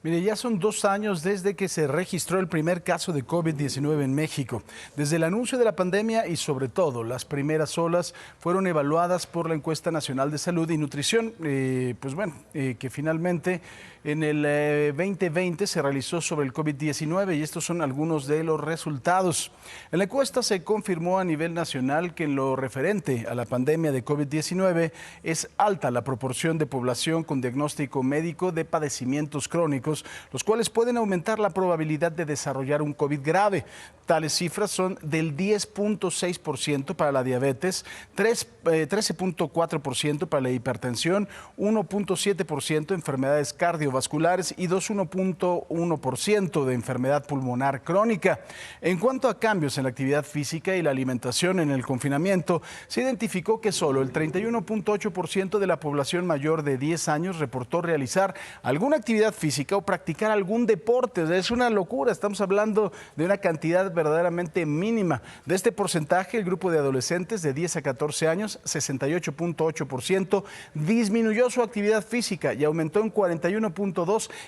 Mire, ya son 2 años desde que se registró el primer caso de COVID-19 en México. Desde el anuncio de la pandemia y sobre todo las primeras olas fueron evaluadas por la Encuesta Nacional de Salud y Nutrición, que finalmente en el 2020 se realizó sobre el COVID-19 y estos son algunos de los resultados. En la encuesta se confirmó a nivel nacional que en lo referente a la pandemia de COVID-19 es alta la proporción de población con diagnóstico médico de padecimientos crónicos, los cuales pueden aumentar la probabilidad de desarrollar un COVID grave. Tales cifras son del 10.6% para la diabetes, 13.4% para la hipertensión, 1.7% enfermedades cardiovasculares y 1.1% de enfermedad pulmonar crónica. En cuanto a cambios en la actividad física y la alimentación en el confinamiento, se identificó que solo el 31.8% de la población mayor de 10 años reportó realizar alguna actividad física o practicar algún deporte. Es una locura, estamos hablando de una cantidad verdaderamente mínima. De este porcentaje, el grupo de adolescentes de 10 a 14 años, 68.8%, disminuyó su actividad física y aumentó en 41.2%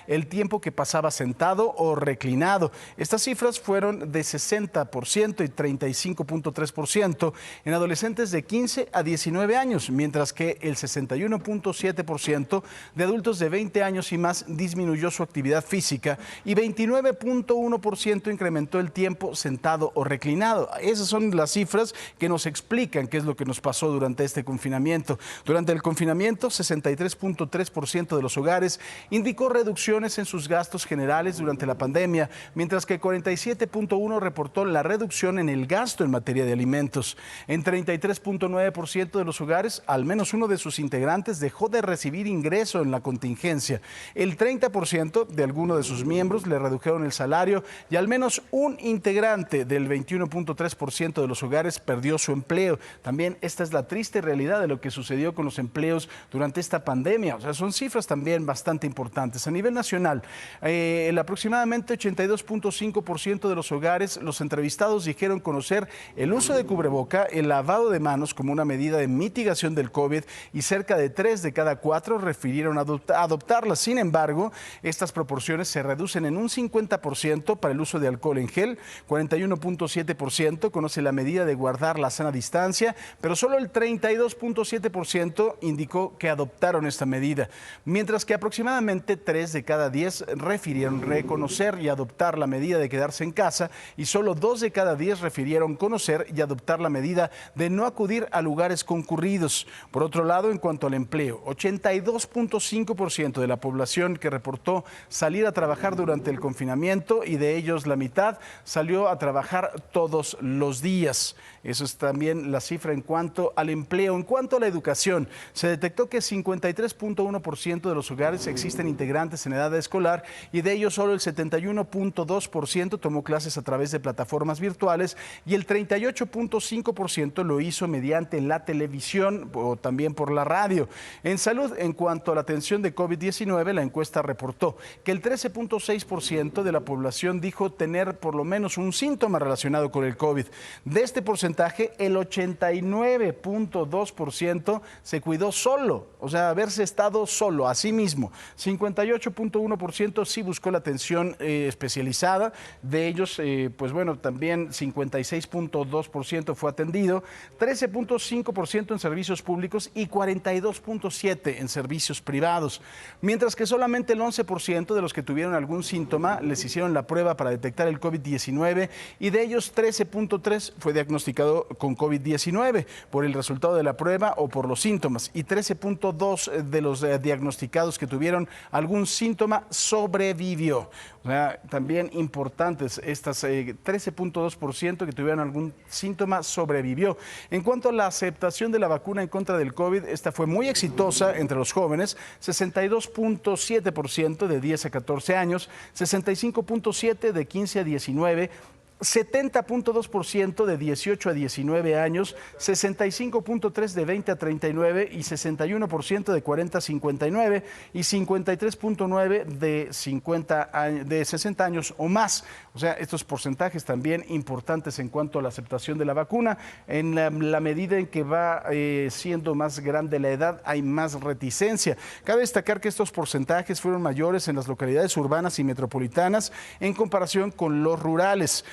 el tiempo que pasaba sentado o reclinado. Estas cifras fueron de 60% y 35.3% en adolescentes de 15 a 19 años, mientras que el 61.7% de adultos de 20 años y más disminuyó su actividad física y 29.1% incrementó el tiempo sentado o reclinado. Esas son las cifras que nos explican qué es lo que nos pasó durante este confinamiento. Durante el confinamiento, 63.3% de los hogares indicó reducciones en sus gastos generales durante la pandemia, mientras que 47.1% reportó la reducción en el gasto en materia de alimentos. En 33.9% de los hogares, al menos uno de sus integrantes dejó de recibir ingreso en la contingencia. El 30% de alguno de sus miembros le redujeron el salario y al menos un integrante del 21.3% de los hogares perdió su empleo. También esta es la triste realidad de lo que sucedió con los empleos durante esta pandemia. O sea, son cifras también bastante importantes. A nivel nacional, el aproximadamente 82.5% de los hogares, los entrevistados dijeron conocer el uso de cubreboca, el lavado de manos como una medida de mitigación del COVID y cerca de 3 de cada 4 refirieron a adoptarlas. Sin embargo, estas proporciones se reducen en un 50% para el uso de alcohol en gel, 41.7% conoce la medida de guardar la sana distancia, pero solo el 32.7% indicó que adoptaron esta medida, mientras que aproximadamente 3 de cada 10 refirieron reconocer y adoptar la medida de quedarse en casa y solo 2 de cada 10 refirieron conocer y adoptar la medida de no acudir a lugares concurridos. Por otro lado, en cuanto al empleo, 82.5% de la población que reportó salir a trabajar durante el confinamiento y de ellos la mitad salió a trabajar todos los días. Eso es también la cifra en cuanto al empleo. En cuanto a la educación, se detectó que 53.1% de los hogares existen integrantes en edad escolar y de ellos solo el 71.2% tomó clases a través de plataformas virtuales y el 38.5% lo hizo mediante la televisión o también por la radio. En salud, en cuanto a la atención de COVID-19, la encuesta reportó que el 13.6% de la población dijo tener por lo menos un síntoma relacionado con el COVID. De este porcentaje, el 89.2% se cuidó solo, o sea, haberse estado solo a sí mismo. 58.1% sí buscó la atención especializada. De ellos, también 56.2% fue atendido, 13.5% en servicios públicos y 42.7% en servicios privados. Mientras que solamente el 11% de los que tuvieron algún síntoma les hicieron la prueba para detectar el COVID-19 y de ellos 13.3% fue diagnosticado con COVID-19 por el resultado de la prueba o por los síntomas y 13.2% de los diagnosticados que tuvieron algún síntoma sobrevivió. O sea, también importantes estas 13.2% que tuvieron algún síntoma sobrevivió. En cuanto a la aceptación de la vacuna en contra del COVID, esta fue muy exitosa entre los jóvenes, 62.7% de 10 a 14 años, 65.7% de 15 a 19, 70.2% de 18 a 19 años, 65.3% de 20 a 39 y 61% de 40 a 59 y 53.9% de 60 años o más. O sea, estos porcentajes también importantes en cuanto a la aceptación de la vacuna. En la medida en que va siendo más grande la edad, hay más reticencia. Cabe destacar que estos porcentajes fueron mayores en las localidades urbanas y metropolitanas en comparación con los rurales.